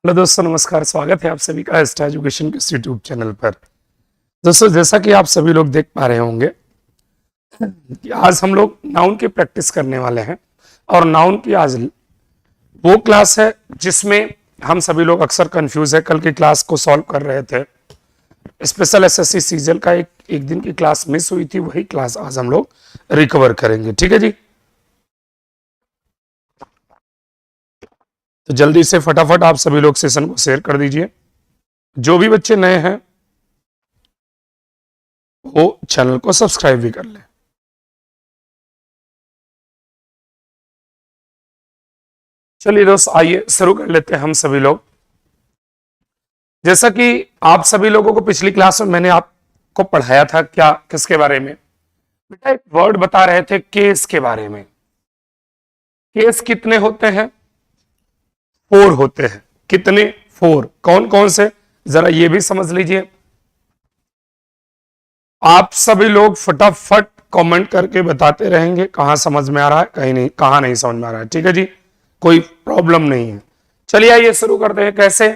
Hello दोस्तों, नमस्कार। स्वागत है आप सभी का एस्टा एजुकेशन के यूट्यूब चैनल पर। दोस्तों, जैसा कि आप सभी लोग देख पा रहे होंगे कि आज हम लोग नाउन की प्रैक्टिस करने वाले हैं और नाउन की आज वो क्लास है जिसमें हम सभी लोग अक्सर कंफ्यूज है। कल की क्लास को सॉल्व कर रहे थे। स्पेशल एसएससी सीजल का एक दिन की क्लास मिस हुई थी, वही क्लास आज हम लोग रिकवर करेंगे। ठीक है जी, तो जल्दी से फटाफट आप सभी लोग सेशन को शेयर कर दीजिए। जो भी बच्चे नए हैं वो चैनल को सब्सक्राइब भी कर लें। चलिए दोस्त, आइए शुरू कर लेते हैं हम सभी लोग। जैसा कि आप सभी लोगों को पिछली क्लास में मैंने आपको पढ़ाया था, क्या किसके बारे में? बेटा एक वर्ड बता रहे थे केस के बारे में। केस कितने होते हैं? 4 होते हैं। कितने? 4। कौन कौन से, जरा ये भी समझ लीजिए। आप सभी लोग फटाफट कमेंट करके बताते रहेंगे कहां समझ में आ रहा है, कहीं नहीं, कहां नहीं समझ में आ रहा है। ठीक है जी, कोई प्रॉब्लम नहीं है। चलिए आइए शुरू करते हैं। कैसे?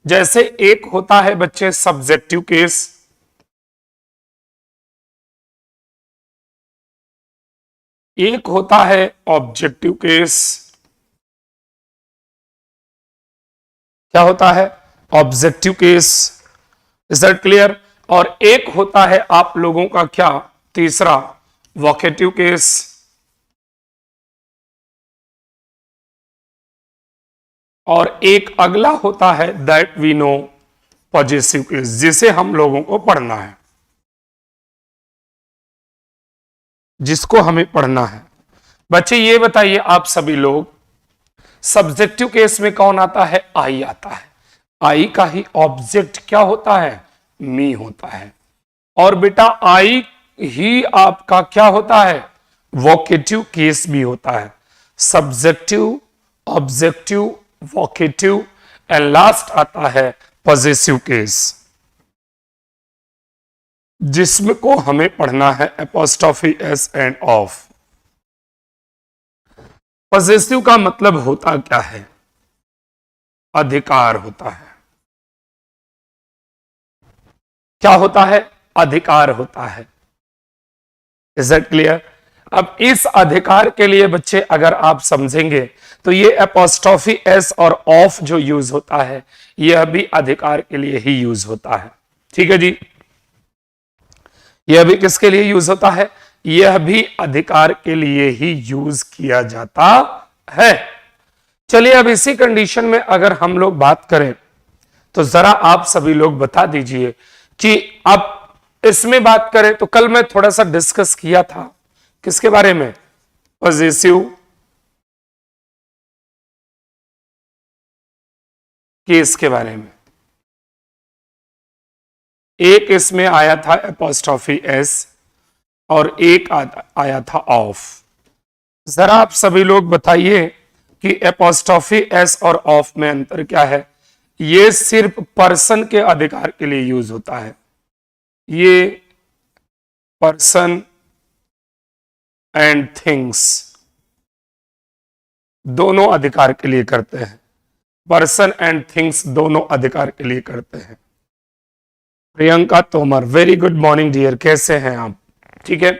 जैसे एक होता है बच्चे सब्जेक्टिव केस, एक होता है ऑब्जेक्टिव केस। क्या होता है? Objective case. Is that clear? और एक होता है आप लोगों का क्या, तीसरा, वोकेटिव केस। और एक अगला होता है that we know, possessive case, जिसे हम लोगों को पढ़ना है, जिसको हमें पढ़ना है। बच्चे ये बताइए आप सभी लोग, सब्जेक्टिव केस में कौन आता है? आई आता है। आई का ही ऑब्जेक्ट क्या होता है? मी होता है। और बेटा आई ही आपका क्या होता है? वोकेटिव केस भी होता है। Subjective, objective, vocative and last आता है पॉजेसिव केस, जिसमें को हमें पढ़ना है apostrophe S end of. Possessive का मतलब होता क्या है? अधिकार होता है। क्या होता है? अधिकार होता है। Is that clear? अब इस अधिकार के लिए बच्चे अगर आप समझेंगे तो ये एपोस्ट्रोफी एस और ऑफ जो यूज होता है यह भी अधिकार के लिए ही यूज होता है। ठीक है जी, यह भी किसके लिए यूज होता है? यह भी अधिकार के लिए ही यूज किया जाता है। चलिए अब इसी कंडीशन में अगर हम लोग बात करें तो जरा आप सभी लोग बता दीजिए कि अब इसमें बात करें तो कल मैं थोड़ा सा डिस्कस किया था किसके बारे में? पॉजेसिव केस के बारे में। एक इसमें आया था एपोस्ट्रोफी एस और एक आया था ऑफ। जरा आप सभी लोग बताइए कि एपोस्ट्रोफी एस और ऑफ में अंतर क्या है? ये सिर्फ पर्सन के अधिकार के लिए यूज होता है। ये पर्सन एंड थिंग्स दोनों अधिकार के लिए करते हैं। पर्सन एंड थिंग्स दोनों अधिकार के लिए करते हैं। Priyanka Tomar, very good morning dear, कैसे हैं आप? ठीक है,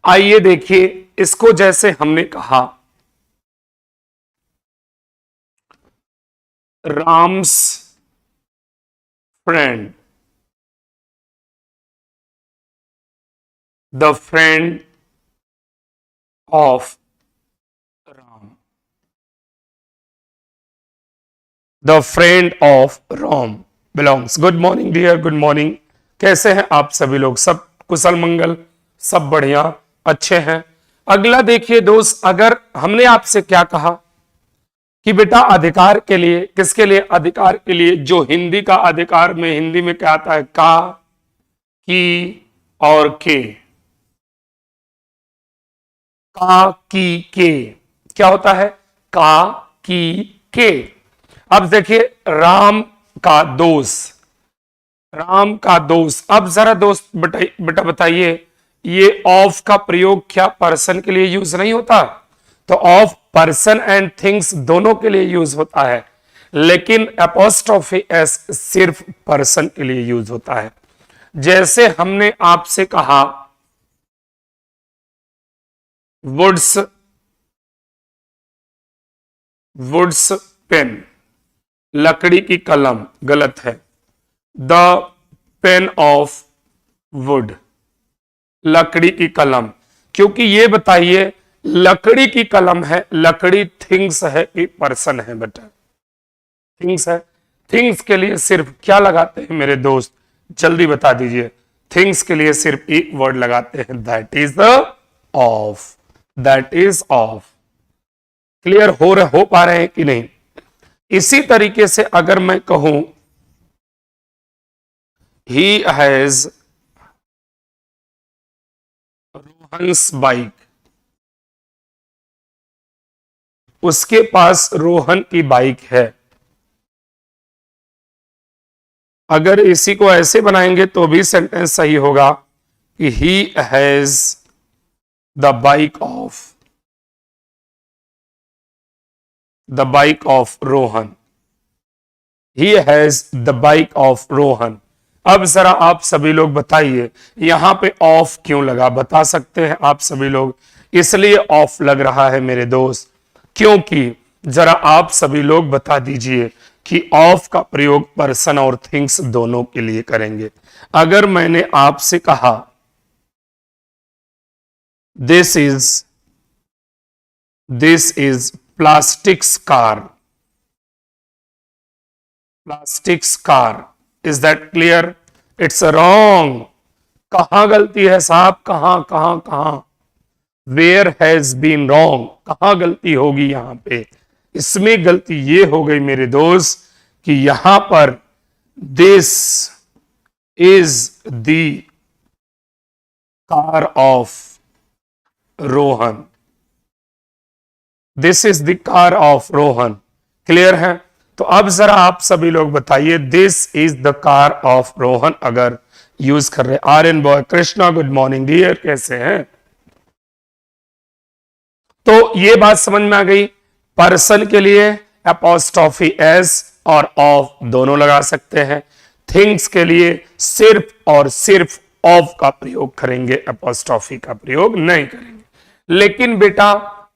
आइए देखिए इसको। जैसे हमने कहा Ram's friend, the friend of Ram, the friend of Ram belongs. Good morning dear, good morning, कैसे हैं आप सभी लोग? सब कुशल मंगल, सब बढ़िया, अच्छे हैं। अगला देखिए दोस्त, अगर हमने आपसे क्या कहा कि बेटा अधिकार के लिए, किसके लिए? अधिकार के लिए। जो हिंदी का अधिकार में, हिंदी में क्या आता है? का, की और के। का, की, के क्या होता है? का, की, के। अब देखिए राम का दोस्त, राम का दोस्त। अब जरा दोस्त बेटा बताइए, ये ऑफ का प्रयोग क्या पर्सन के लिए यूज नहीं होता? तो ऑफ पर्सन एंड थिंग्स दोनों के लिए यूज होता है। लेकिन एपोस्ट्रोफी एस सिर्फ पर्सन के लिए यूज होता है। जैसे हमने आपसे कहा वुड्स, वुड्स पेन, लकड़ी की कलम, गलत है। द पेन ऑफ वुड, लकड़ी की कलम, क्योंकि ये बताइए लकड़ी की कलम है, लकड़ी थिंग्स है कि पर्सन है बेटा? थिंग्स है। थिंग्स के लिए सिर्फ क्या लगाते हैं मेरे दोस्त, जल्दी बता दीजिए। थिंग्स के लिए सिर्फ एक वर्ड लगाते हैं, that is the of, that is of. Clear हो पा रहे हैं कि नहीं? इसी तरीके से अगर मैं कहूं ही हैज रोहन्स बाइक, उसके पास रोहन की बाइक है। अगर इसी को ऐसे बनाएंगे तो भी सेंटेंस सही होगा कि he has the bike of, the bike of Rohan, he has the bike of Rohan. अब जरा आप सभी लोग बताइए यहां पे ऑफ क्यों लगा, बता सकते हैं आप सभी लोग? इसलिए ऑफ लग रहा है मेरे दोस्त क्योंकि, जरा आप सभी लोग बता दीजिए कि ऑफ का प्रयोग पर्सन और थिंग्स दोनों के लिए करेंगे। अगर मैंने आपसे कहा this is plastics car, plastics car, is that clear? It's wrong. कहां गलती है साहब, कहां कहां कहां? वेयर हैज बीन रॉन्ग, कहां गलती होगी यहां पे? इसमें गलती ये हो गई मेरे दोस्त कि यहां पर this is the car of Rohan, this is the car of Rohan. Clear है? तो अब जरा आप सभी लोग बताइए this is the car of Rohan अगर यूज कर रहे। R N boy Krishna, good morning dear, कैसे हैं? तो ये बात समझ में आ गई। पर्सन के लिए एपोस्ट्रोफी एस और ऑफ दोनों लगा सकते हैं। थिंग्स के लिए सिर्फ और सिर्फ ऑफ का प्रयोग करेंगे, एपोस्ट्रोफी का प्रयोग नहीं करेंगे। लेकिन बेटा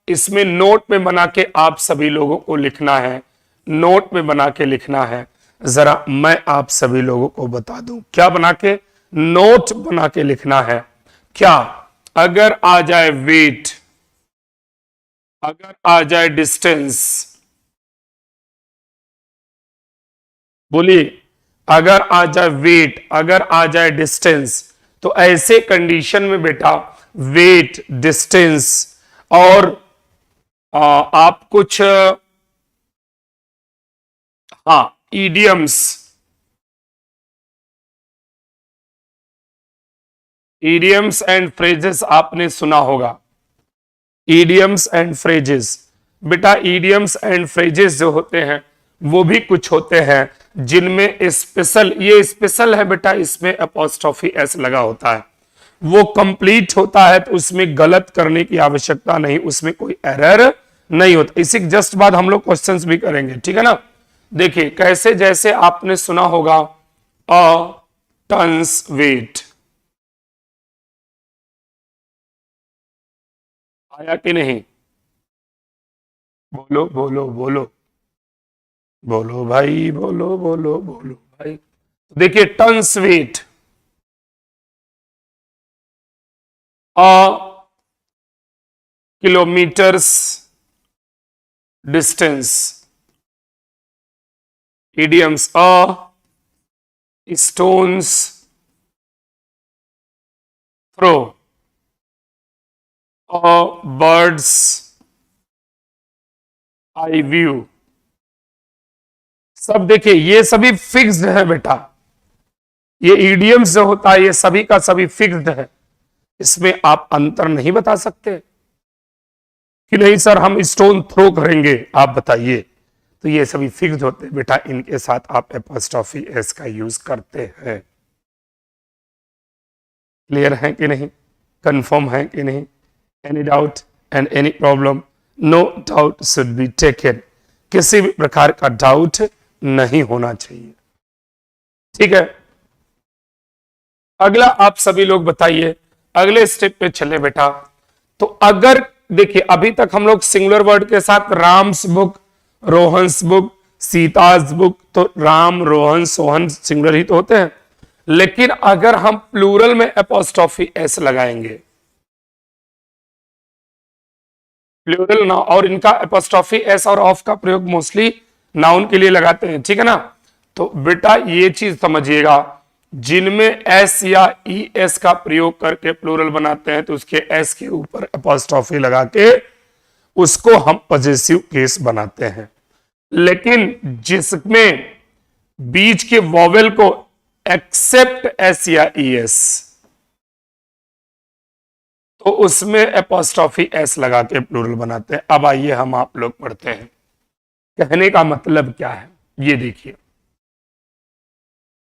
इसमें नोट में बना के आप सभी लोगों को लिखना है, नोट में बना के लिखना है। जरा मैं आप सभी लोगों को बता दूं, क्या बना के? नोट बना के लिखना है। क्या? अगर आ जाए वेट, अगर आ जाए डिस्टेंस, बोलिए, अगर आ जाए वेट, अगर आ जाए डिस्टेंस, तो ऐसे कंडीशन में बेटा वेट, डिस्टेंस और आप कुछ इडियम्स, इडियम्स एंड फ्रेजेस आपने सुना होगा। इडियम्स एंड फ्रेजेस, बेटा इडियम्स एंड फ्रेजेस जो होते हैं वो भी कुछ होते हैं जिनमें स्पेशल, ये स्पेशल है बेटा, इसमें अपोस्ट्रोफी एस लगा होता है, वो कंप्लीट होता है तो उसमें गलत करने की आवश्यकता नहीं, उसमें कोई एरर नहीं होता। इसी जस्ट बाद हम लोग क्वेश्चंस भी करेंगे, ठीक है ना? देखिए कैसे, जैसे आपने सुना होगा अ टन्स वेट, आया कि नहीं? बोलो बोलो बोलो बोलो भाई, बोलो बोलो बोलो भाई। देखिए tons weight, a kilometres distance, idioms a stone's throw, a bird's eye view. सब देखिए ये सभी फिक्स्ड है बेटा, ये इडियम्स जो होता है ये सभी का सभी फिक्स्ड है, इसमें आप अंतर नहीं बता सकते कि नहीं सर हम स्टोन थ्रो करेंगे, आप बताइए। तो ये सभी फिक्स्ड होते हैं बेटा, इनके साथ आप एपोस्ट्रोफी एस का यूज करते हैं। क्लियर है कि नहीं? कंफर्म है कि नहीं? Any doubt and any problem? No doubt should be taken. किसी भी प्रकार का डाउट नहीं होना चाहिए। ठीक है, अगला आप सभी लोग बताइए, अगले स्टेप पे चले बेटा। तो अगर देखिए अभी तक हम लोग सिंगुलर वर्ड के साथ Ram's book, Rohan's book, Sita's book, तो राम, रोहन, सोहन सिंगुलर ही तो होते हैं। लेकिन अगर हम प्लूरल में एपोस्ट्रोफी एस लगाएंगे, प्लूरल ना, और इनका एपोस्ट्रोफी एस और ऑफ का प्रयोग मोस्टली नाउन के लिए लगाते हैं, ठीक है ना। तो बेटा ये चीज समझिएगा, जिनमें एस या ई एस का प्रयोग करके प्लूरल बनाते हैं तो उसके एस के ऊपर एपोस्ट्रोफी लगा के उसको हम पॉजेसिव केस बनाते हैं। लेकिन जिसमें बीच के वॉवेल को एक्सेप्ट एस या ई एस, तो उसमें एपोस्ट्रोफी एस लगा के प्लूरल बनाते हैं। अब आइए हम आप लोग पढ़ते हैं, कहने का मतलब क्या है ये देखिए।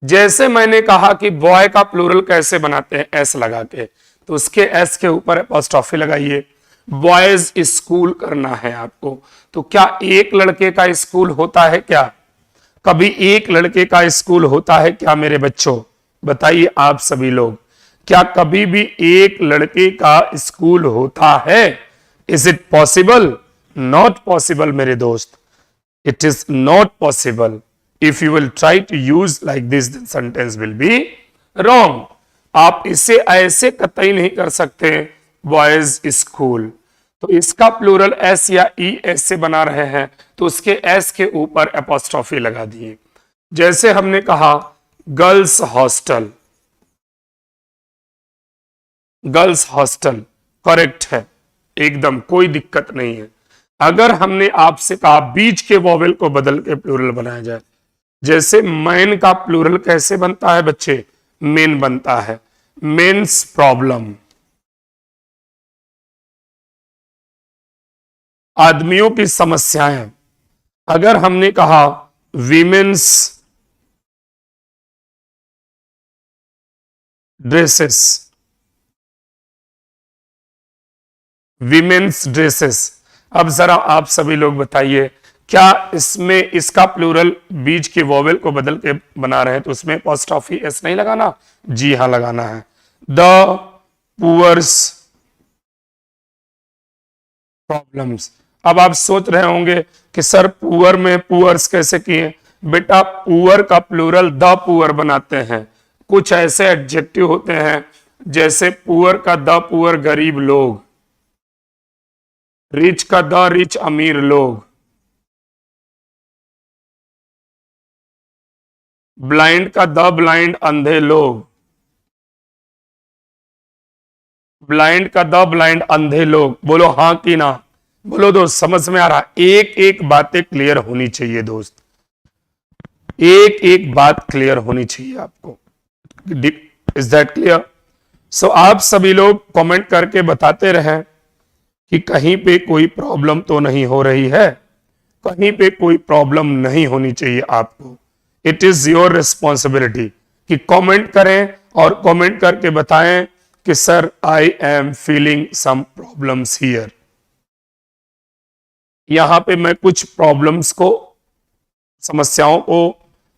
जैसे मैंने कहा कि बॉय का प्लूरल कैसे बनाते हैं एस लगा के, तो उसके एस के ऊपर एपोस्ट्रोफी लगाइए। बॉयज स्कूल करना है आपको, तो क्या एक लड़के का स्कूल होता है क्या? कभी एक लड़के का स्कूल होता है क्या मेरे बच्चों? बताइए आप सभी लोग, क्या कभी भी एक लड़के का स्कूल होता है? Is it possible? Not possible मेरे दोस्त, it is not possible. If you will try to use like this, then sentence will be wrong. आप इसे ऐसे कतई नहीं कर सकते बॉयज स्कूल। तो इसका प्लूरल एस या ई एस से बना रहे हैं, तो उसके एस के ऊपर एपोस्ट्रोफी लगा दिए। जैसे हमने कहा girls hostel, girls hostel correct है, एकदम कोई दिक्कत नहीं है। अगर हमने आपसे कहा बीच के वॉवेल को बदल के प्लूरल बनाया जाए, जैसे मैन का प्लूरल कैसे बनता है बच्चे? मेन बनता है, मेन्स प्रॉब्लम। आदमियों की समस्याएं, अगर हमने कहा वीमेन्स ड्रेसेस, वीमेन्स ड्रेसेस। अब जरा आप सभी लोग बताइए, क्या इसमें इसका प्लूरल बीच के वोवेल को बदल के बना रहे हैं तो उसमें एपोस्ट्रोफी एस नहीं लगाना? जी हां लगाना है। The poor's problems. अब आप सोच रहे होंगे कि सर पुअर में पुअर्स कैसे किए? बेटा पुअर का प्लूरल द पुअर बनाते हैं। कुछ ऐसे एडजेक्टिव होते हैं, जैसे पुअर का द पुअर गरीब लोग, रिच का द रिच अमीर लोग, ब्लाइंड का द ब्लाइंड अंधे लोग, ब्लाइंड का द ब्लाइंड अंधे लोग। बोलो हाँ कि ना? बोलो दोस्त, समझ में आ रहा? एक एक बातें क्लियर होनी चाहिए दोस्त, एक एक बात क्लियर होनी चाहिए आपको। Is that clear? सो आप सभी लोग कमेंट करके बताते रहें कि कहीं पे कोई प्रॉब्लम तो नहीं हो रही है, कहीं पे कोई प्रॉब्लम नहीं होनी चाहिए आपको। इट इज योर रिस्पॉन्सिबिलिटी कि कमेंट करें और कमेंट करके बताएं कि sir I am feeling some problems here, यहां पे मैं कुछ प्रॉब्लम्स को, समस्याओं को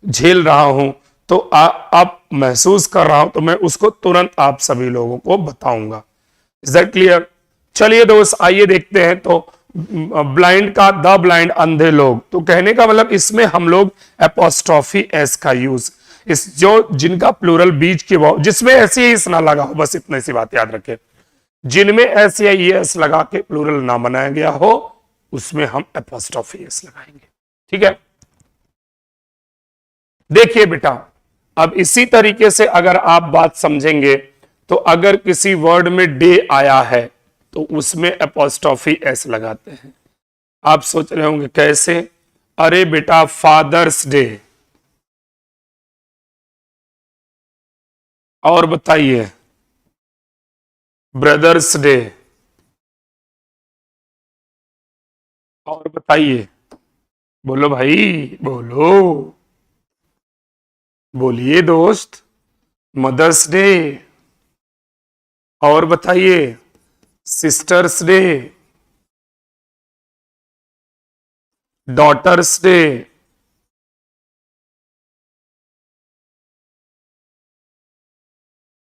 झेल रहा हूं, तो आप महसूस कर रहा हूं, तो मैं उसको तुरंत आप सभी लोगों को बताऊंगा। Is that clear? चलिए दोस्त आइए देखते हैं। तो ब्लाइंड का द ब्लाइंड अंधे लोग, तो कहने का मतलब इसमें हम लोग एपोस्ट्रोफी एस का यूज, इस जो जिनका प्लूरल बीच के वो, जिसमें ऐसे ही इस ना लगा हो, बस इतनी सी बात याद रखें, जिनमें एस या एस लगा के प्लूरल ना बनाया गया हो उसमें हम एपोस्ट्रोफी एस लगाएंगे। ठीक है, देखिए बेटा, अब इसी तरीके से अगर आप बात समझेंगे तो अगर किसी वर्ड में डे आया है तो उसमें एपोस्ट्रोफी एस लगाते हैं। आप सोच रहे होंगे कैसे? अरे बेटा फादर्स डे, और बताइए ब्रदर्स डे, और बताइए, बोलो भाई बोलो, बोलिए दोस्त, मदर्स डे, और बताइए सिस्टर्स डे, डॉटर्स डे,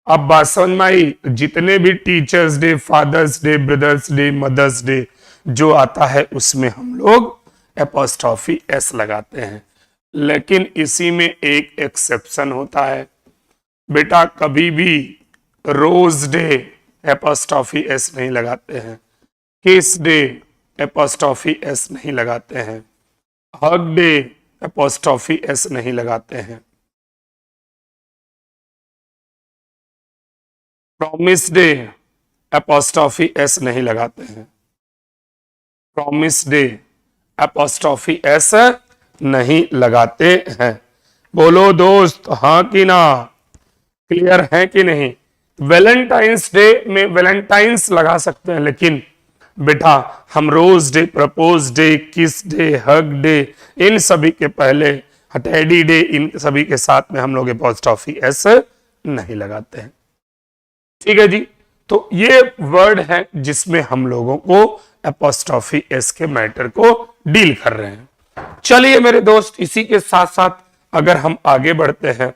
अब बात समझ में आई। जितने भी teachers day, father's day, brother's day, mother's day जो आता है उसमें हम लोग एपोस्ट्रॉफी एस लगाते हैं, लेकिन इसी में एक एक्सेप्शन होता है बेटा, कभी भी रोज डे एपोस्ट्रॉफी एस नहीं लगाते हैं, किस डे एपोस्ट्रॉफी एस नहीं लगाते हैं, हग डे एपोस्ट्रॉफी एस नहीं लगाते हैं, प्रॉमिस डे एपोस्ट्रॉफी एस नहीं लगाते हैं, प्रॉमिस डे एपोस्ट्रॉफी एस नहीं लगाते हैं। बोलो दोस्त हाँ कि ना, क्लियर है कि नहीं। वैलेंटाइंस डे में वैलेंटाइंस लगा सकते हैं, लेकिन बेटा हम रोज डे, प्रपोज डे, किस डे, हग डे, इन सभी के पहले टेडी डे, इन सभी के साथ में हम लोग एपोस्ट्रॉफी एस नहीं लगाते हैं। ठीक है जी, तो ये वर्ड है जिसमें हम लोगों को एपोस्ट्रॉफी एस के मैटर को डील कर रहे हैं। चलिए मेरे दोस्त, इसी के साथ साथ अगर हम आगे बढ़ते हैं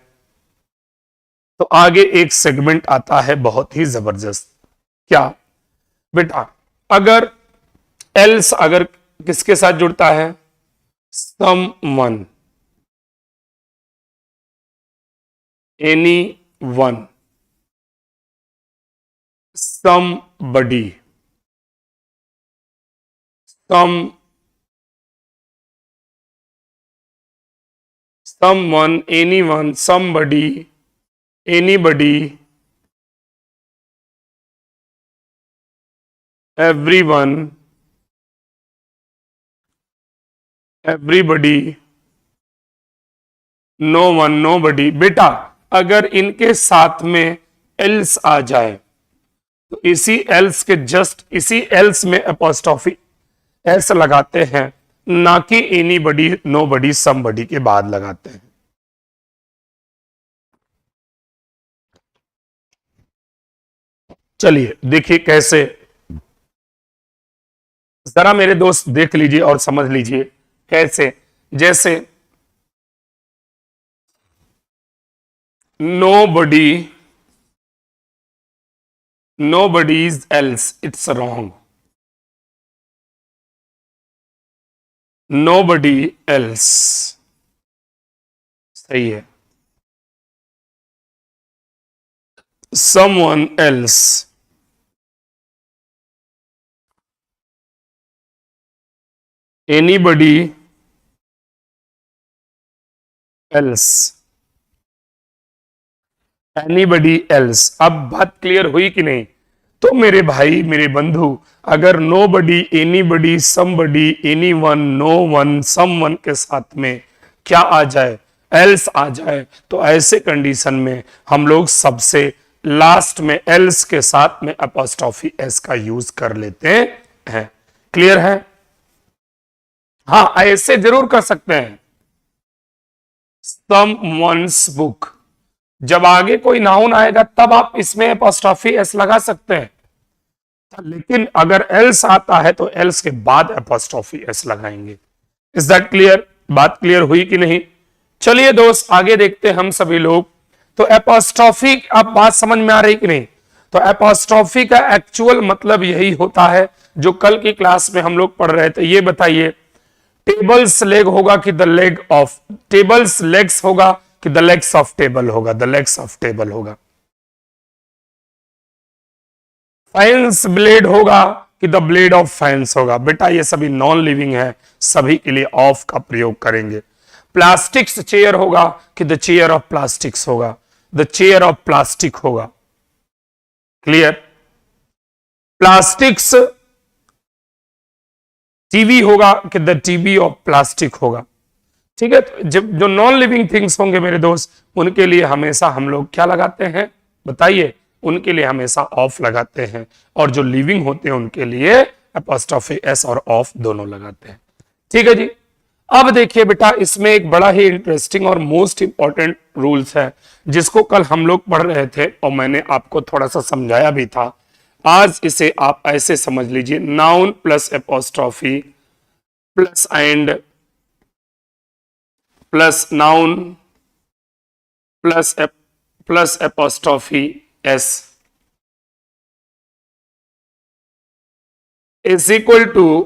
तो आगे एक सेगमेंट आता है बहुत ही जबरदस्त। क्या बेटा, अगर एल्स अगर किसके साथ जुड़ता है, someone, any one, somebody, someone, anyone, somebody, anybody, everyone, everybody, no one, nobody। बेटा अगर इनके साथ में एल्स आ जाए तो इसी एल्स के जस्ट इसी एल्स में एपोस्ट्रॉफी एस लगाते हैं, ना कि एनीबडी, नोबडी, समबडी के बाद लगाते हैं। चलिए देखिए कैसे, जरा मेरे दोस्त देख लीजिए और समझ लीजिए कैसे। जैसे nobody, nobody's else, it's wrong, nobody else सही है, someone else, anybody else, anybody else. अब बात क्लियर हुई कि नहीं। तो मेरे भाई, मेरे बंधु, अगर nobody, anybody, somebody, anyone, no one, someone के साथ में क्या आ जाए, एल्स आ जाए, तो ऐसे कंडीशन में हम लोग सबसे लास्ट में एल्स के साथ में अपॉस्ट्रोफी एस का यूज कर लेते हैं। क्लियर है। हाँ, ऐसे जरूर कर सकते हैं। समवन्स बुक, जब आगे कोई नाउन आएगा तब आप इसमें एपोस्ट्रोफी एस लगा सकते हैं, लेकिन अगर एल्स आता है तो एल्स के बाद एपोस्ट्रोफी एस लगाएंगे। Is that clear? बात क्लियर हुई कि नहीं? चलिए दोस्त आगे देखते हैं हम सभी लोग। तो एपोस्ट्रोफी, अब बात समझ में आ रही कि नहीं? तो एपोस्ट्रोफी का एक्चुअल मतलब यही होता है जो कल की क्लास में हम लोग पढ़ रहे थे। ये बताइए, टेबल्स लेग होगा कि the leg of, tables legs होगा कि द लेग्स ऑफ टेबल होगा? द लेग्स ऑफ टेबल होगा। फाइन्स ब्लेड होगा कि द ब्लेड ऑफ फाइन्स होगा? बेटा ये सभी नॉन लिविंग है, सभी के लिए ऑफ का प्रयोग करेंगे। प्लास्टिक्स चेयर होगा कि द चेयर ऑफ प्लास्टिक्स होगा? द चेयर ऑफ प्लास्टिक होगा। क्लियर? प्लास्टिक्स टीवी होगा कि द टीवी ऑफ प्लास्टिक होगा? ठीक है। तो जब जो नॉन लिविंग थिंग्स होंगे मेरे दोस्त, उनके लिए हमेशा हम लोग क्या लगाते हैं बताइए? उनके लिए हमेशा ऑफ लगाते हैं, और जो लिविंग होते हैं उनके लिए एपोस्ट्रोफी एस और ऑफ दोनों लगाते हैं। ठीक है जी। अब देखिए बेटा, इसमें एक बड़ा ही इंटरेस्टिंग और मोस्ट इंपॉर्टेंट रूल्स है जिसको कल हम लोग पढ़ रहे थे और मैंने आपको थोड़ा सा समझाया भी था। आज इसे आप ऐसे समझ लीजिए, noun plus apostrophe plus and plus noun plus apostrophe s is equal to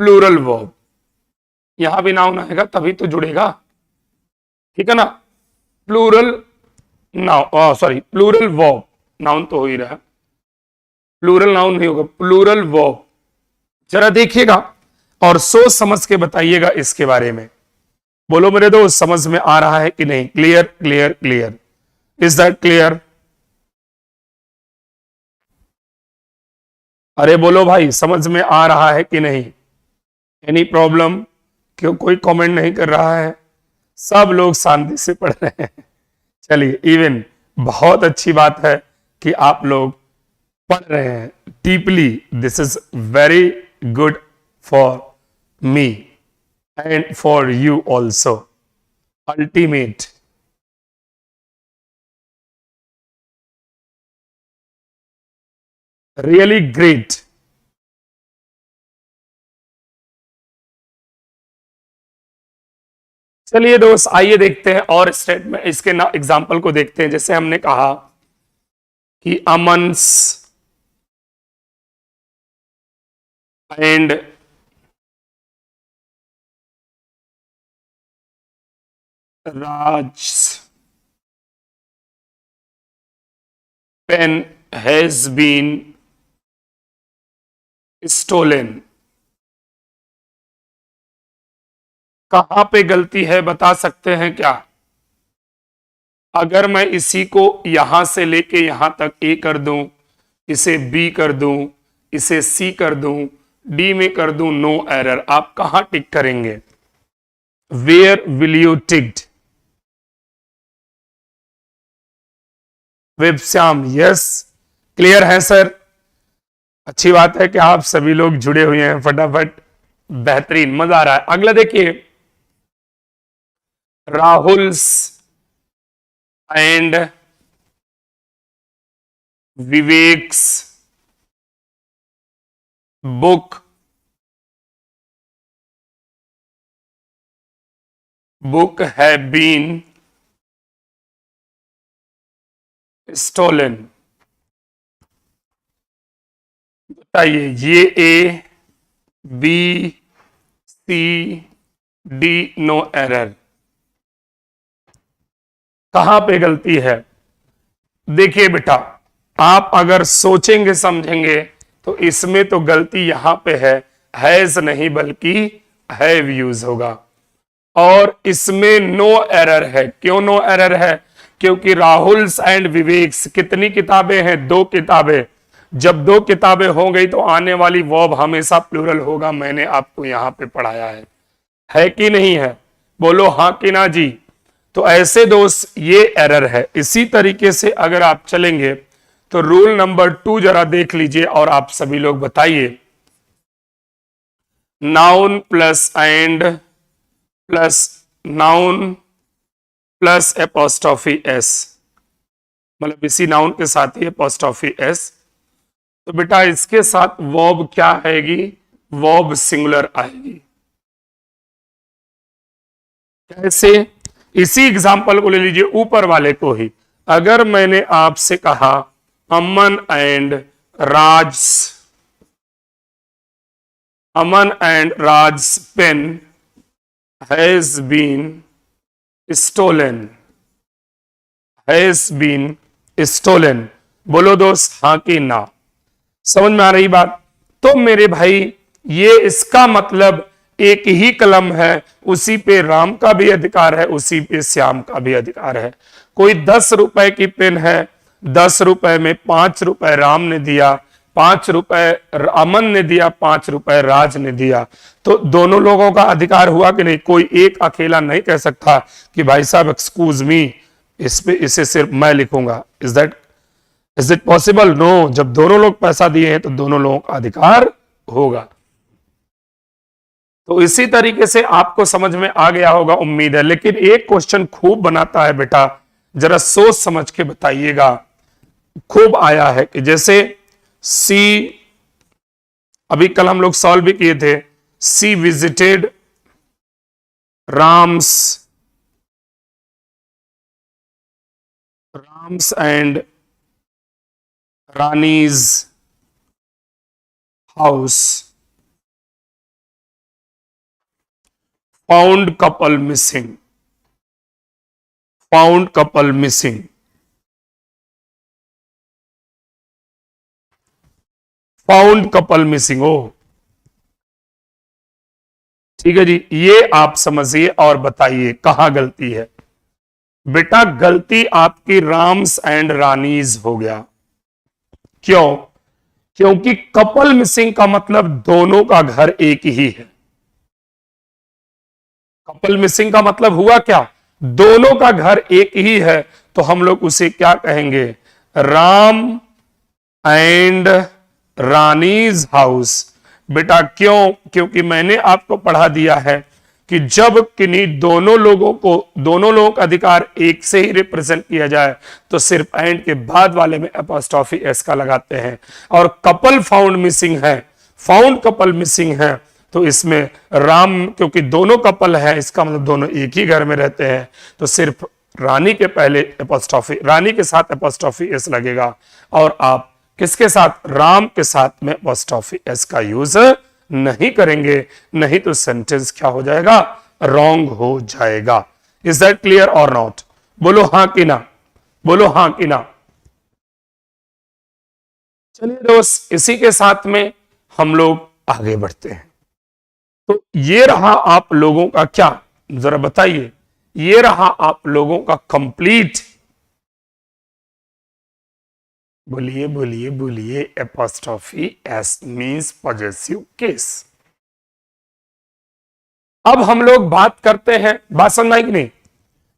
plural verb. यहां भी नाउन आएगा तभी तो जुड़ेगा, ठीक है ना। Plural noun, sorry plural verb, noun तो हो ही रहा, प्लूरल नाउन नहीं होगा, प्लूरल वर्ब। जरा देखिएगा और सोच समझ के बताइएगा इसके बारे में। बोलो मेरे दोस्त, समझ में आ रहा है कि नहीं? Clear clear clear, is that clear? अरे बोलो भाई, समझ में आ रहा है कि नहीं? Any problem? क्यों कोई कमेंट नहीं कर रहा है? सब लोग शांति से पढ़ रहे हैं। चलिए, इवन बहुत अच्छी बात है कि आप लोग पढ़ रहे हैं deeply. This is very good for me and for you also. Ultimate. Really great. चलिए दोस्त, आइए देखते हैं और स्टेटमेंट, इसके एग्जाम्पल को देखते हैं। जैसे हमने कहा कि Aman's and Raj pen has been stolen. कहां पे गलती है बता सकते हैं क्या? अगर मैं इसी को यहां से लेके यहां तक ए कर दूं, इसे बी कर दूं, इसे सी कर दूं, डी में कर दूं, नो एरर, आप कहां टिक करेंगे? Where will you ticked? वेबश्याम, यस, क्लियर है सर। अच्छी बात है कि आप सभी लोग जुड़े हुए हैं फटाफट, बेहतरीन, मजा आ रहा है। अगला देखिए, Rahul's and Vivek's book have been stolen. बताइए, ये A B C D, no error, कहां पे गलती है? देखिए बेटा, आप अगर सोचेंगे समझेंगे तो इसमें तो गलती यहां पे हैज नहीं बल्कि हैव यूज होगा। और इसमें नो एरर है। क्यों नो एरर है? क्योंकि राहुल्स एंड विवेक्स कितनी किताबें हैं? 2 किताबें। जब 2 किताबें हो गई तो आने वाली वर्ब हमेशा प्लूरल होगा। मैंने आपको यहां पे पढ़ाया है कि नहीं है? बोलो हां कि ना जी। तो ऐसे दोस्त ये एरर है। इसी तरीके से अगर आप चलेंगे तो रूल नंबर 2 जरा देख लीजिए और आप सभी लोग बताइए। Noun plus and plus noun plus apostrophe S, मतलब इसी नाउन के साथ ही एपोस्ट्रॉफी एस। तो बेटा इसके साथ वर्ब क्या आएगी? वर्ब सिंगुलर आएगी। कैसे? इसी एग्जाम्पल को ले लीजिए, ऊपर वाले को ही। अगर मैंने आपसे कहा Aman and Raj pen has been stolen, बोलो दोस्त हाँ कि ना? समझ में आ रही बात? तो मेरे भाई, ये इसका मतलब एक ही कलम है, उसी पे राम का भी अधिकार है, उसी पे श्याम का भी अधिकार है। कोई 10 रुपए की पेन है, 10 रुपए में 5 रुपए राम ने दिया, 5 रुपए अमन ने दिया, 5 रुपए राज ने दिया, तो दोनों लोगों का अधिकार हुआ कि नहीं? कोई एक अकेला नहीं कह सकता कि भाई साहब एक्सक्यूज मी, इसे सिर्फ मैं लिखूंगा। Is it possible? नो। जब दोनों लोग पैसा दिए हैं तो दोनों लोगों का अधिकार होगा। तो इसी तरीके से आपको समझ में आ गया होगा, उम्मीद है। लेकिन एक क्वेश्चन खूब बनाता है बेटा, जरा सोच समझ के बताइएगा। खूब आया है कि जैसे सी, अभी कल हम लोग सॉल्व भी किए थे, she visited Ram's Ram's and Rani's house found couple missing, found couple missing, found couple missing. ओ ठीक है जी, ये आप समझिए और बताइए कहां गलती है। बेटा गलती आपकी राम्स एंड रानीज हो गया। क्यों? क्योंकि कपल मिसिंग का मतलब दोनों का घर एक ही है। कपल मिसिंग का मतलब हुआ क्या? दोनों का घर एक ही है, तो हम लोग उसे क्या कहेंगे? Ram and Rani's house. बेटा क्यों? क्योंकि मैंने आपको पढ़ा दिया है कि जब किन्हीं दोनों लोगों का अधिकार एक से ही रिप्रेजेंट किया जाए तो सिर्फ एंड के बाद वाले में एपोस्ट्रोफी एस का लगाते हैं। और कपल फाउंड मिसिंग है, फाउंड कपल मिसिंग है, तो इसमें राम, क्योंकि दोनों कपल है, इसका मतलब दोनों एक ही घर में रहते हैं, तो सिर्फ रानी के पहले एपोस्ट्रोफी, रानी के साथ एपोस्ट्रोफी एस लगेगा। और आप किसके साथ? राम के साथ में एपोस्ट्रोफी एस का यूज नहीं करेंगे, नहीं तो सेंटेंस क्या हो जाएगा? रॉन्ग हो जाएगा। इज दैट क्लियर और नॉट? बोलो हां कि ना, बोलो हां कि ना। चलिए दोस्त, इसी के साथ में हम लोग आगे बढ़ते हैं। तो ये रहा आप लोगों का क्या, जरा बताइए, ये रहा आप लोगों का कंप्लीट, बोलिए बोलिए बोलिए, apostrophe S means possessive case. अब हम लोग बात करते हैं, बात समझ आई कि नहीं?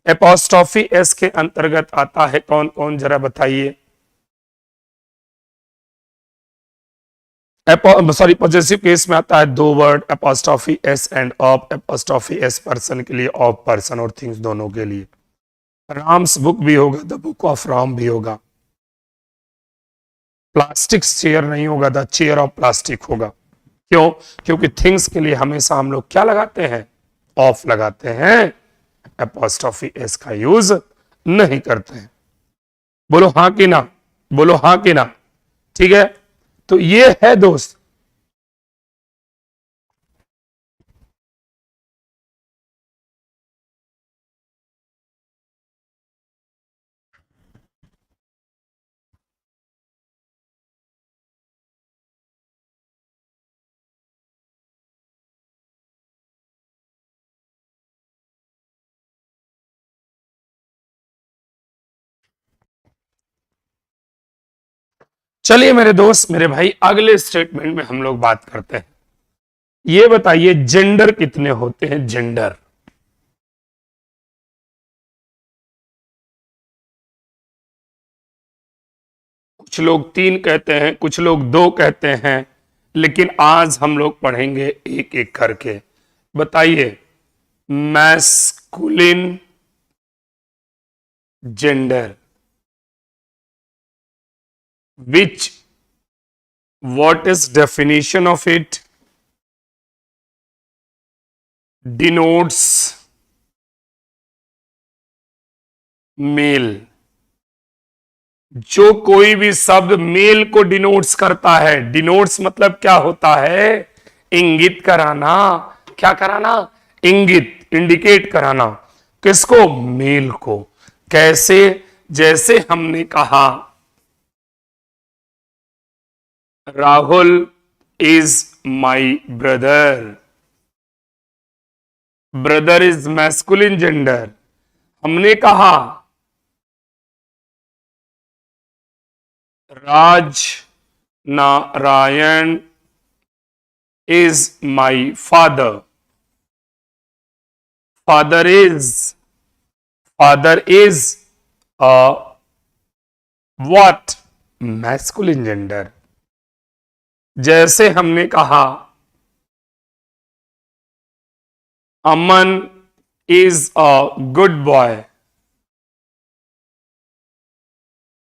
एपोस्ट्रोफी एस के अंतर्गत आता है कौन कौन, जरा बताइए। सॉरी, पॉजेसिव केस में आता है दो word, apostrophe S end of. Apostrophe S person के लिए, ऑफ पर्सन और थिंग्स दोनों के लिए। राम्स बुक भी होगा, द बुक ऑफ राम भी होगा। प्लास्टिक चेयर नहीं होगा, द चेयर ऑफ प्लास्टिक होगा। क्यों? क्योंकि थिंग्स के लिए हमेशा हम लोग क्या लगाते हैं? ऑफ लगाते हैं, एपोस्ट्रोफी एस का यूज नहीं करते हैं। बोलो हां कि ना, बोलो हां कि ना। ठीक है, तो ये है दोस्त, चलिए मेरे दोस्त, मेरे भाई, अगले स्टेटमेंट में हम लोग बात करते हैं। ये बताइए जेंडर कितने होते हैं? जेंडर, कुछ लोग 3 कहते हैं, कुछ लोग 2 कहते हैं, लेकिन आज हम लोग पढ़ेंगे एक एक करके। बताइए, masculine gender, which, what is definition of it? Denotes male. जो कोई भी शब्द मेल को डिनोट्स करता है, डिनोट्स मतलब क्या होता है? इंगित कराना। क्या कराना? इंगित, इंडिकेट कराना। किसको? मेल को। कैसे? जैसे हमने कहा Rahul is my brother, brother is masculine gender. हमने कहा Raj Narayan is my father, father is a what? Masculine gender. जैसे हमने कहा Aman is a good boy,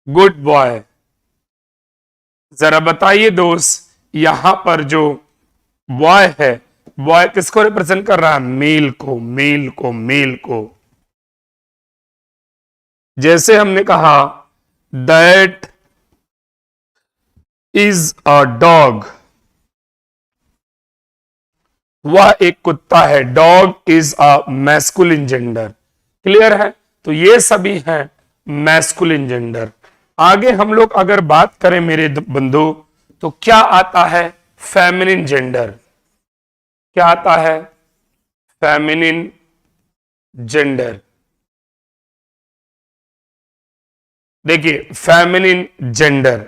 good boy. जरा बताइए दोस्त, यहां पर जो बॉय है, बॉय किसको रिप्रेजेंट कर रहा है? मेल को, मेल को, मेल को। जैसे हमने कहा दैट इज अ डॉग, वह एक कुत्ता है। Dog is a masculine gender. Clear है? तो ये सभी हैं मैस्कुलिन जेंडर। आगे हम लोग अगर बात करें मेरे बंधु, तो क्या आता है? Feminine gender. क्या आता है? Feminine gender. देखिए, फेमिनिन जेंडर,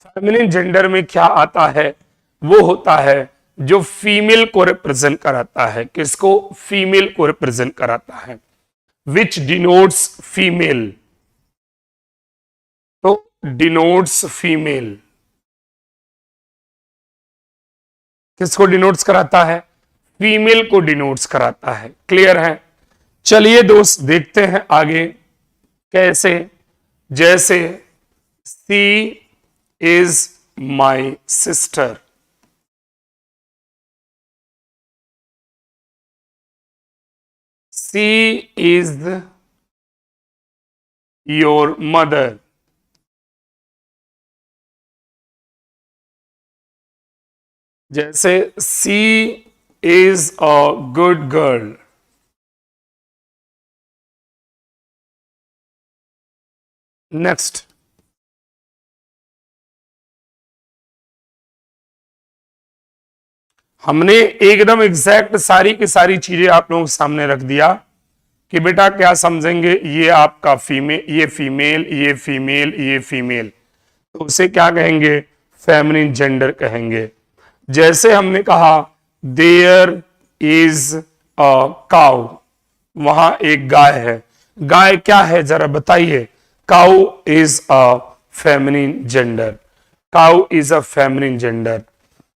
फेमिनिन जेंडर में क्या आता है? वो होता है जो फीमेल को रिप्रेजेंट कराता है। किसको? फीमेल को रिप्रेजेंट कराता है। विच डिनोट्स फीमेल, तो डिनोट्स फीमेल। किसको डिनोट्स कराता है? फीमेल को डिनोट्स कराता है। क्लियर है? चलिए दोस्त, देखते हैं आगे कैसे। जैसे she is my sister, she is your mother, जैसे she is a good girl. Next, हमने एकदम एग्जैक्ट सारी की सारी चीजें आप लोगों के सामने रख दिया कि बेटा क्या समझेंगे, ये आपका फीमेल, ये फीमेल, ये फीमेल, ये फीमेल, तो उसे क्या कहेंगे? फेमिनिन जेंडर कहेंगे। जैसे हमने कहा देयर इज अ काउ, वहां एक गाय है। गाय क्या है जरा बताइए? Cow is a feminine gender. Cow is a feminine gender.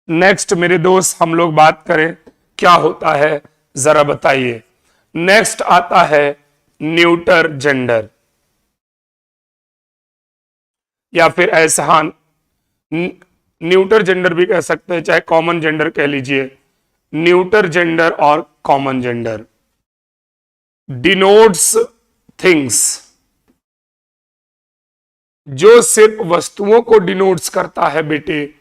Next मेरे दोस्त, हम लोग बात करें क्या होता है, जरा बताइए। नेक्स्ट आता है न्यूटर जेंडर, या फिर ऐसा, हाँ, न्यूटर जेंडर भी कह सकते हैं, चाहे कॉमन जेंडर कह लीजिए। न्यूटर जेंडर और कॉमन जेंडर डिनोट्स थिंग्स, जो सिर्फ वस्तुओं को डिनोट्स करता है बेटे,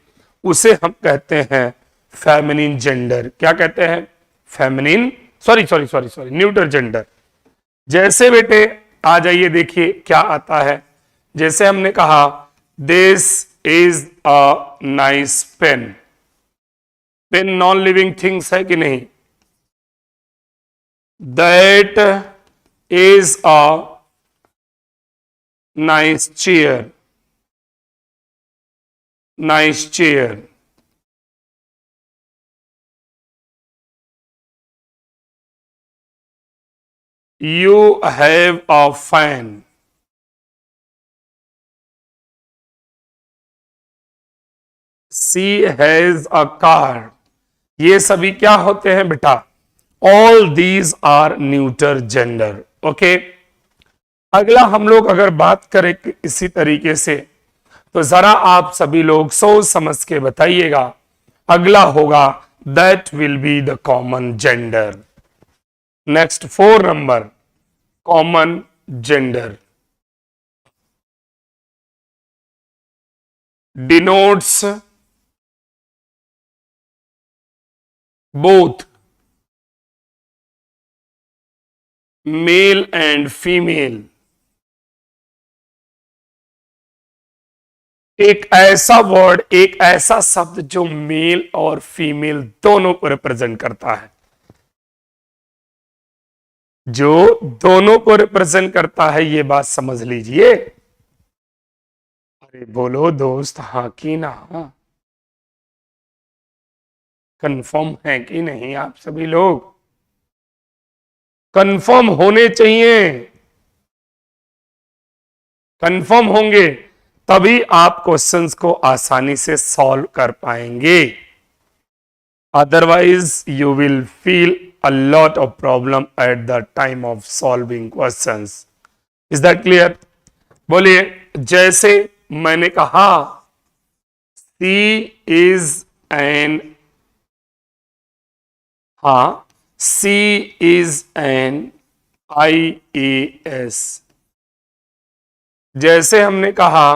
उसे हम कहते हैं फेमिनिन जेंडर। क्या कहते हैं? Feminine, sorry sorry sorry sorry, neuter gender. जैसे बेटे आ जाइए, देखिए क्या आता है। जैसे हमने कहा this is a nice pen. Pen non living things है कि नहीं? That is a nice chair, nice chair. You have a fan, she has a car. ये सभी क्या होते हैं बेटा? All these are neuter gender. Okay, अगला हम लोग अगर बात करें इसी तरीके से, तो जरा आप सभी लोग सोच समझ के बताइएगा। अगला होगा that will be the common gender. Next 4 number, common gender denotes both male and female. एक ऐसा वर्ड, एक ऐसा शब्द जो मेल और फीमेल दोनों को रिप्रेजेंट करता है, जो दोनों को रिप्रेजेंट करता है, ये बात समझ लीजिए। अरे बोलो दोस्त, हाँ कि ना? कंफर्म है कि नहीं आप सभी लोग? कंफर्म होने चाहिए। कंफर्म होंगे तभी आप क्वेश्चंस को आसानी से सॉल्व कर पाएंगे। Otherwise, you will feel a lot of problem at the time of solving questions. Is that clear? बोलिए, जैसे मैंने कहा C is an, हाँ, C is an IAS. जैसे हमने कहा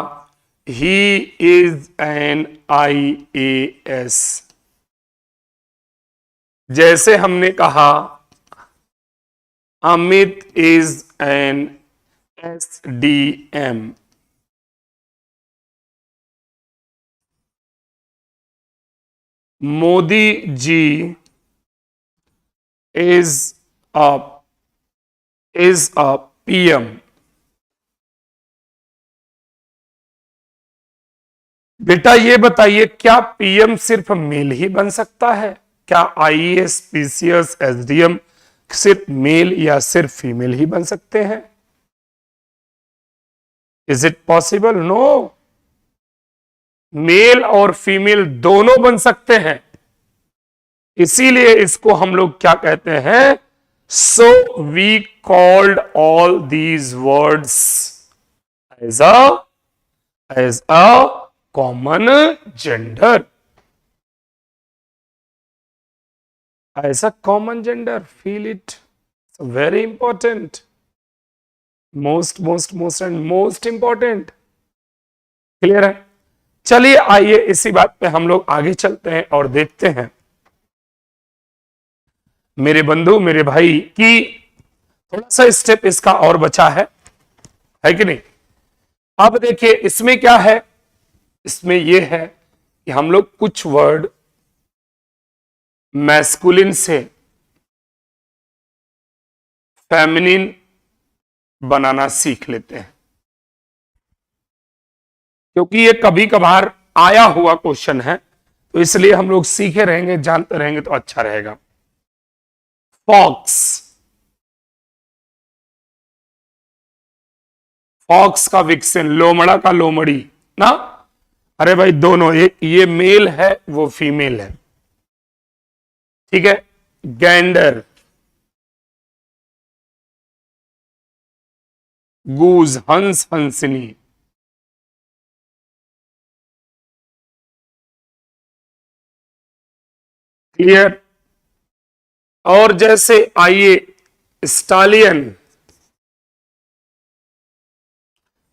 ही इज एन IAS, जैसे हमने कहा Amit is an SDM, Modi ji is a PM। बेटा ये बताइए, क्या PM सिर्फ मेल ही बन सकता है? क्या IAS, PCS, SDM सिर्फ मेल या सिर्फ फीमेल ही बन सकते हैं? Is it possible? No, male और फीमेल दोनों बन सकते हैं। इसीलिए इसको हम लोग क्या कहते हैं? So we called all these words as a common gender, as a common gender. Feel it, very important, most and most important. Clear है? चलिए आइए इसी बात पे हम लोग आगे चलते हैं और देखते हैं मेरे बंधु, मेरे भाई, कि थोड़ा सा स्टेप इसका और बचा है कि नहीं। अब देखिए इसमें क्या है, इसमें यह है कि हम लोग कुछ वर्ड मैस्कुलिन से फेमिनिन बनाना सीख लेते हैं, क्योंकि ये कभी कभार आया हुआ क्वेश्चन है, तो इसलिए हम लोग सीखे रहेंगे, जानते रहेंगे तो अच्छा रहेगा। फॉक्स, फॉक्स का विक्सिन, लोमड़ा का लोमड़ी ना। अरे भाई दोनों, एक ये मेल है वो फीमेल है, ठीक है। गैंडर, गूज, हंस, हंसनी। क्लियर? और जैसे आइए स्टालियन,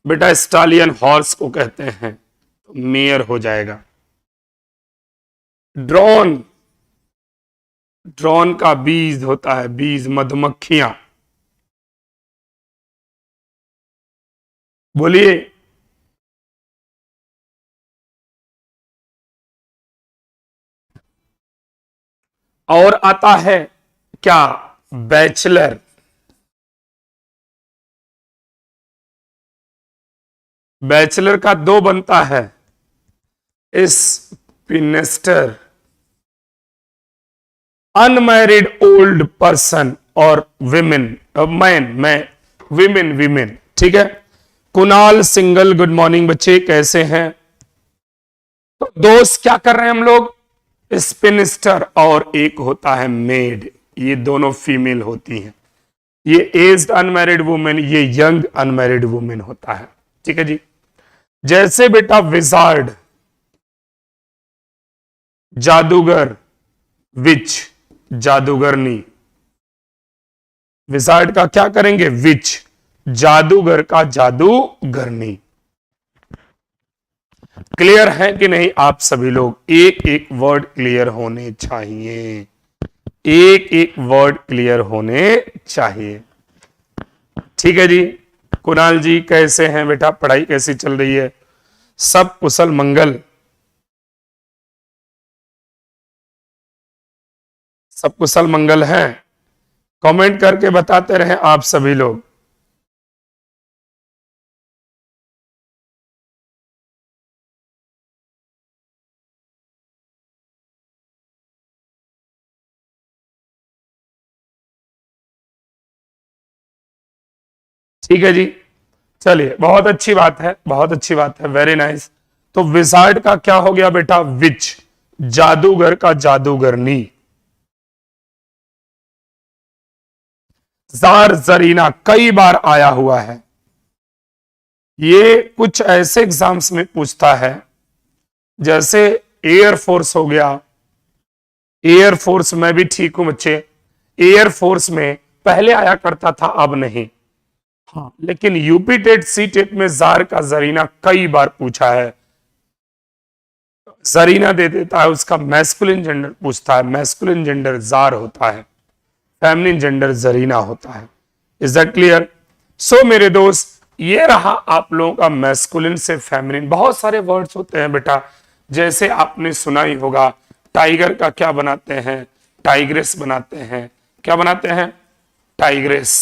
बेटा स्टालियन हॉर्स को कहते हैं, तो मेयर हो जाएगा। ड्रोन, ड्रोन का बीज होता है, बीज, मधुमक्खियां। बोलिए। और आता है क्या? बैचलर, बैचलर का दो बनता है, स्पिनेस्टर, अनमैरिड ओल्ड पर्सन और विमेन, विमेन, ठीक है। कुणाल सिंगल, गुड मॉर्निंग बच्चे, कैसे हैं? तो दोस्त क्या कर रहे हैं हम लोग? स्पिनिस्टर, और एक होता है मेड, ये दोनों फीमेल होती हैं। ये एज्ड अनमैरिड वुमेन, ये यंग अनमैरिड वुमेन होता है, ठीक है जी। जैसे बेटा विजार्ड, जादूगर, विच, जादूगरनी। विजार्ड का क्या करेंगे? विच, जादूगर का जादूगरनी। क्लियर है कि नहीं आप सभी लोग? एक एक वर्ड क्लियर होने चाहिए, एक एक वर्ड क्लियर होने चाहिए, ठीक है जी। कुणाल जी कैसे हैं बेटा? पढ़ाई कैसी चल रही है? सब कुशल मंगल? सब कुशल मंगल है? कमेंट करके बताते रहें आप सभी लोग। ठीक है जी, चलिए बहुत अच्छी बात है, बहुत अच्छी बात है, वेरी नाइस। तो विजार्ड का क्या हो गया बेटा? विच, जादूगर का जादूगरनी। जार, जरीना कई बार आया हुआ है, ये कुछ ऐसे एग्जाम्स में पूछता है, जैसे एयरफोर्स हो गया। एयरफोर्स में भी ठीक हूं बच्चे, एयरफोर्स में पहले आया करता था, अब नहीं। हाँ, लेकिन यूपी टेट सी टेट में जार का जरीना कई बार पूछा है। जरीना दे देता है, उसका मैस्कुलिन जेंडर पूछता है, मैस्कुलिन जेंडर जार होता है, फेमिनिन जेंडर जरीना होता है। Is that clear? सो मेरे दोस्त, ये रहा आप लोगों का मैस्कुलिन से फेमिनिन। बहुत सारे वर्ड्स होते हैं बेटा, जैसे आपने सुना ही होगा, टाइगर का क्या बनाते हैं? टाइग्रेस बनाते हैं। क्या बनाते हैं? टाइग्रेस।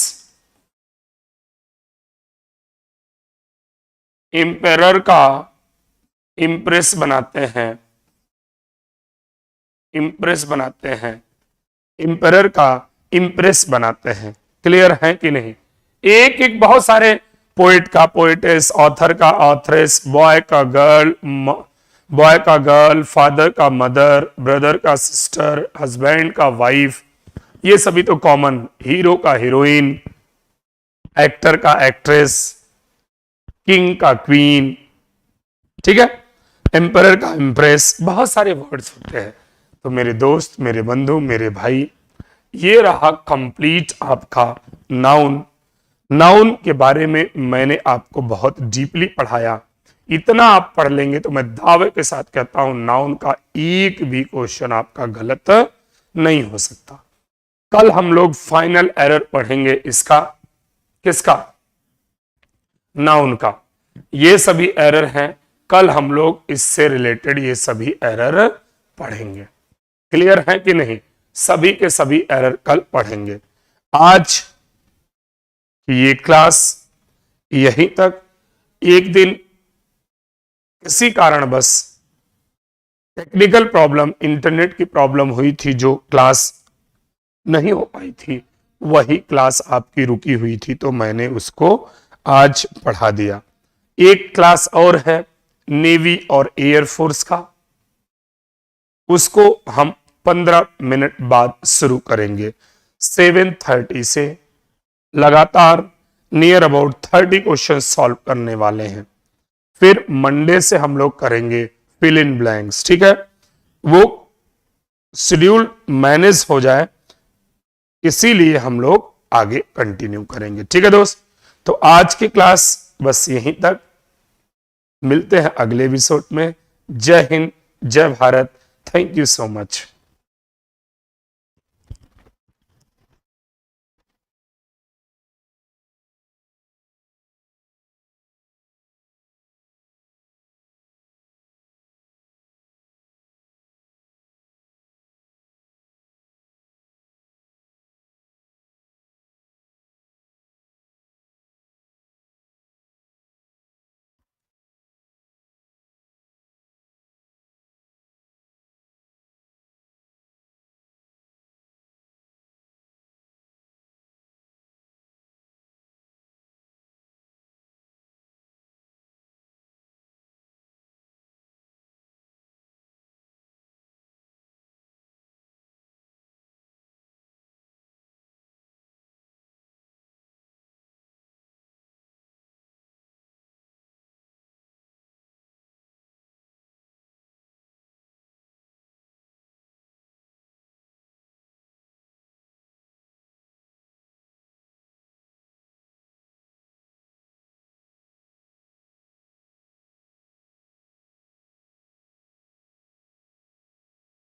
इंपेरर का इंप्रेस बनाते हैं, इंप्रेस बनाते हैं, इंपेरर का इंप्रेस बनाते हैं। क्लियर है कि नहीं? एक एक बहुत सारे, पोइट का पोइटेस, ऑथर का ऑथरेस, बॉय का गर्ल, बॉय का गर्ल, फादर का मदर, ब्रदर का सिस्टर, हस्बैंड का वाइफ, ये सभी तो कॉमन। हीरो का हीरोइन, एक्टर का एक्ट्रेस, किंग का क्वीन, ठीक है, एम्परर का इम्प्रेस, बहुत सारे वर्ड्स होते हैं। तो मेरे दोस्त, मेरे बंधु, मेरे भाई, ये रहा कंप्लीट आपका नाउन। नाउन के बारे में मैंने आपको बहुत डीपली पढ़ाया। इतना आप पढ़ लेंगे तो मैं दावे के साथ कहता हूं, नाउन का एक भी क्वेश्चन आपका गलत नहीं हो सकता। कल हम लोग फाइनल एरर पढ़ेंगे इसका, किसका? नाउन का। ये सभी एरर हैं, कल हम लोग इससे रिलेटेड ये सभी एरर पढ़ेंगे। क्लियर है कि नहीं? सभी के सभी एरर कल पढ़ेंगे। आज ये क्लास यहीं तक। एक दिन किसी कारण बस टेक्निकल प्रॉब्लम, इंटरनेट की प्रॉब्लम हुई थी, जो क्लास नहीं हो पाई थी, वही क्लास आपकी रुकी हुई थी, तो मैंने उसको आज पढ़ा दिया। एक क्लास और है नेवी और एयरफोर्स का, उसको हम 15 मिनट बाद शुरू करेंगे। 7:30 से लगातार नियर अबाउट 30 क्वेश्चन सॉल्व करने वाले हैं। फिर मंडे से हम लोग करेंगे फिल इन ब्लैंक्स, ठीक है? वो शेड्यूल मैनेज हो जाए, इसीलिए हम लोग आगे कंटिन्यू करेंगे। ठीक है दोस्त, तो आज की क्लास बस यहीं तक। मिलते हैं अगले एपिसोड में। जय हिंद, जय Bharat. Thank you so much.